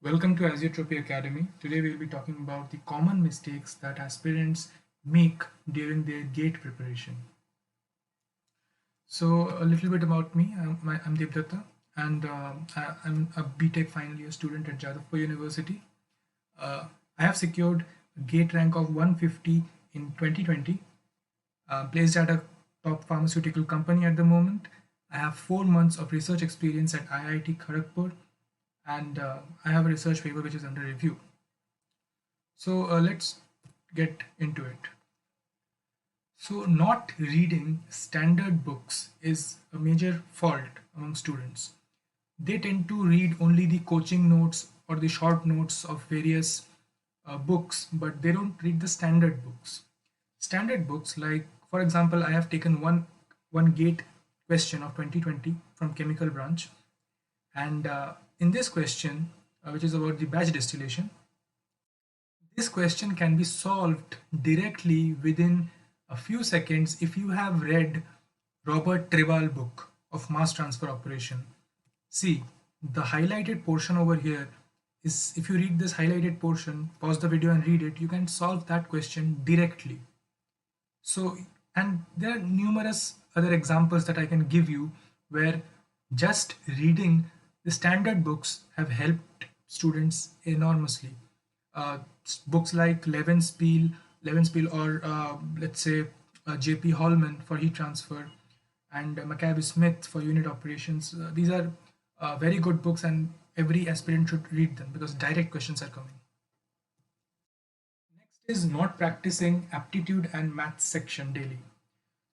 Welcome to Azeotrope Academy. Today we'll be talking about the common mistakes that aspirants make during their GATE preparation. So a little bit about me. I'm Devdatta and I'm a BTech final year student at Jadavpur University. I have secured a GATE rank of 150 in 2020, placed at a top pharmaceutical company at the moment. I have 4 months of research experience at IIT Kharagpur and I have a research paper which is under review. So let's get into it. So not reading standard books is a major fault among students. They tend to read only the coaching notes or the short notes of various books, but they don't read the standard books. Standard books, like for example, I have taken one gate question of 2020 from chemical branch, and in this question, which is about the batch distillation, this question can be solved directly within a few seconds if you have read Robert Tribal book of mass transfer operation. See, the highlighted portion over here is, if you read this highlighted portion, pause the video and read it, you can solve that question directly. So, and there are numerous other examples that I can give you where just reading the standard books have helped students enormously. Uh, Books like Levenspiel, or let's say J.P. Hallman for heat transfer, and Maccabi Smith for unit operations. These are very good books, and every aspirant should read them because direct questions are coming. Next is not practicing aptitude and maths section daily.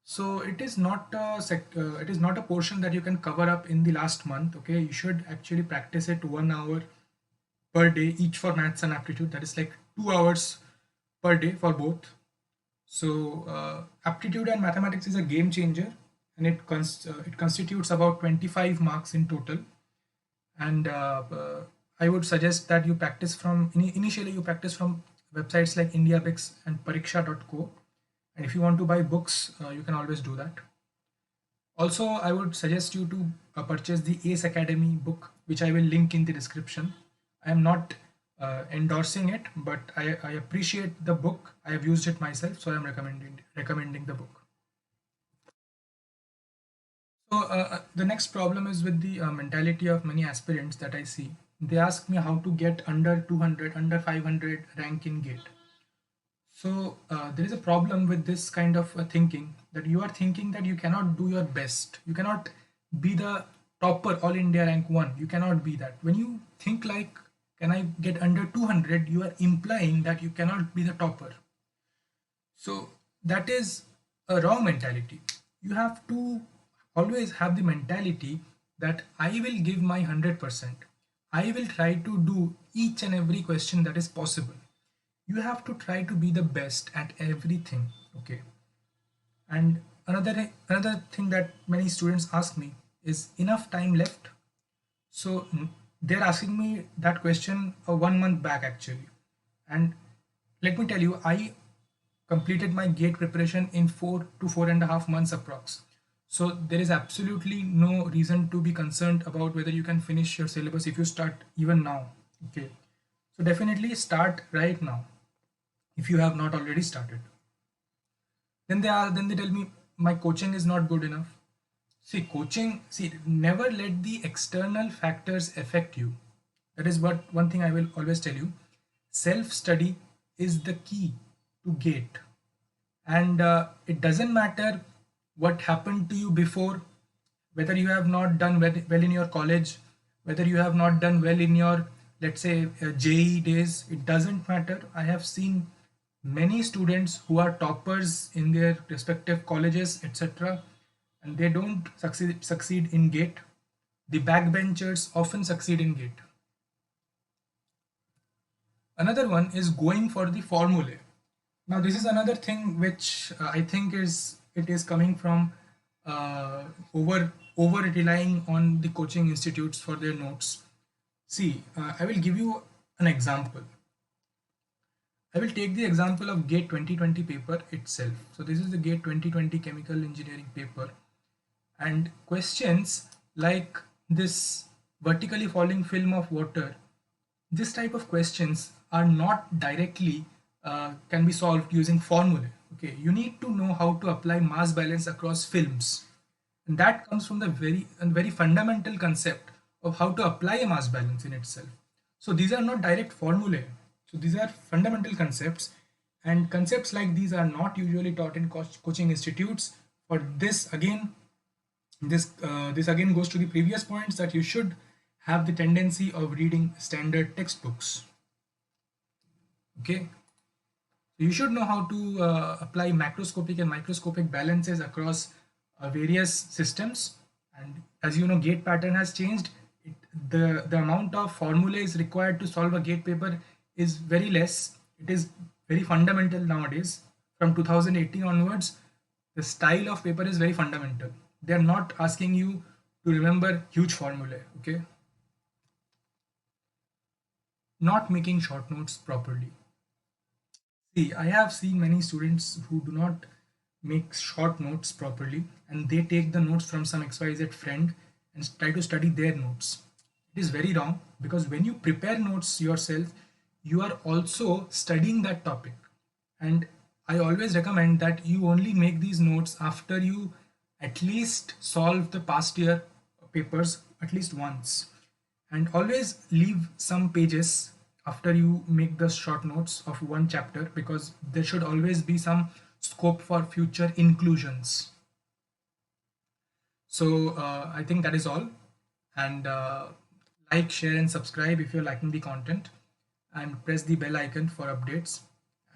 So it is not a portion that you can cover up in the last month. Okay, you should actually practice it 1 hour per day each for maths and aptitude. That is like 2 hours per day for both. So aptitude and mathematics is a game changer, and it constitutes about 25 marks in total. And I would suggest that you practice from initially you practice from websites like IndiaBix and Pariksha.co. And if you want to buy books, you can always do that. Also, I would suggest you to purchase the Ace Academy book, which I will link in the description. I am not endorsing it, but I appreciate the book. I have used it myself, so I am recommending the book. So the next problem is with the mentality of many aspirants that I see. They ask me how to get under 200, under 500 rank in GATE. So there is a problem with this kind of thinking, that you are thinking that you cannot do your best. You cannot be the topper all India rank 1. You cannot be that. When you think like, can I get under 200, you are implying that you cannot be the topper. So that is a wrong mentality. You have to always have the mentality that I will give my 100%. I will try to do each and every question that is possible. You have to try to be the best at everything. Okay. And another thing that many students ask me is, enough time left? So they're asking me that question 1 month back actually. And let me tell you, I completed my GATE preparation in 4 to 4.5 months approx. So there is absolutely no reason to be concerned about whether you can finish your syllabus if you start even now. Okay. So definitely start right now if you have not already started. Then they tell me my coaching is not good enough. See, never let the external factors affect you. That is what one thing I will always tell you. Self study is the key to GATE, and it doesn't matter what happened to you before, whether you have not done well in your college, whether you have not done well in your, let's say, JE days. It doesn't matter. I have seen many students who are toppers in their respective colleges, etc., and they don't succeed in GATE. The backbenchers often succeed in GATE. Another one is going for the formulae. Now this is another thing which I think is coming from uh, over relying on the coaching institutes for their notes. See, I will give you an example. I will take the example of GATE 2020 paper itself. So this is the GATE 2020 chemical engineering paper, and questions like this vertically falling film of water, this type of questions are not directly can be solved using formulae. Okay, you need to know how to apply mass balance across films, and that comes from the very fundamental concept of how to apply a mass balance in itself. So these are not direct formulae. So these are fundamental concepts, and concepts like these are not usually taught in coaching institutes. For this again, this again goes to the previous points that you should have the tendency of reading standard textbooks. Okay, you should know how to apply macroscopic and microscopic balances across various systems. And as you know, gate pattern has changed. The amount of formulas required to solve a gate paper is very less. It is very fundamental nowadays. From 2018 onwards, the style of paper is very fundamental. They are not asking you to remember huge formulae. Okay, not making short notes properly. See, I have seen many students who do not make short notes properly, and they take the notes from some XYZ friend and try to study their notes. It is very wrong, because when you prepare notes yourself, you are also studying that topic. And I always recommend that you only make these notes after you at least solve the past year papers at least once, and always leave some pages after you make the short notes of one chapter, because there should always be some scope for future inclusions. So I think that is all. And like, share, and subscribe if you're liking the content, and press the bell icon for updates.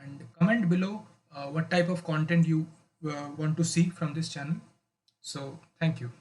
And comment below what type of content you want to see from this channel. So thank you.